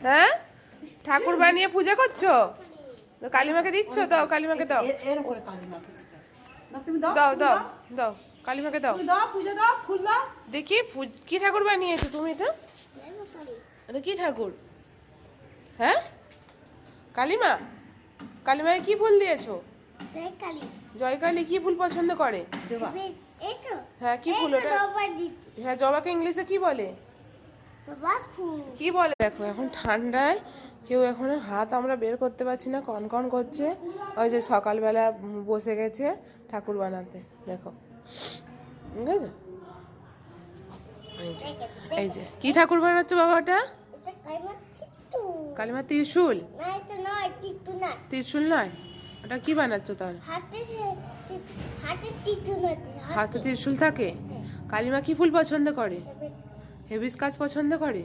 হ্যাঁ, ঠাকুর বানিয়ে পূজা করছো? তো কালিমাকে দিচ্ছ? দাও, কালিমাকে দাও। দাও দাও দাও, কালিমাকে দাও। দেখি কি ঠাকুর বানিয়েছো তুমি? এটা কি ঠাকুর? হ্যাঁ, কালিমা। কালিমাকে কি ফুল দিয়েছো? জয়কালী কি ফুল পছন্দ করে? হ্যাঁ, কি ফুল ওটা? হ্যাঁ, জবাকে ইংলিশে কি বলে? কি বলে? দেখো এখন ঠান্ডায় কেউ এখন হাত আমরা বের করতে পারছি না, কনকন করছে। ওই যে সকালবেলা বসে গেছে ঠাকুর বানাতে, দেখো। ঠিক আছে, এই যে কি ঠাকুর বানাচ্ছে বাবা? ওটা কালিমা ত্রিশূল? ত্রিশূল নয়, ওটা কি বানাচ্ছ তাহলে? হাতে ত্রিশূল থাকে। কালিমা কি ফুল পছন্দ করে? হেবিস্কাস পছন্দ করে।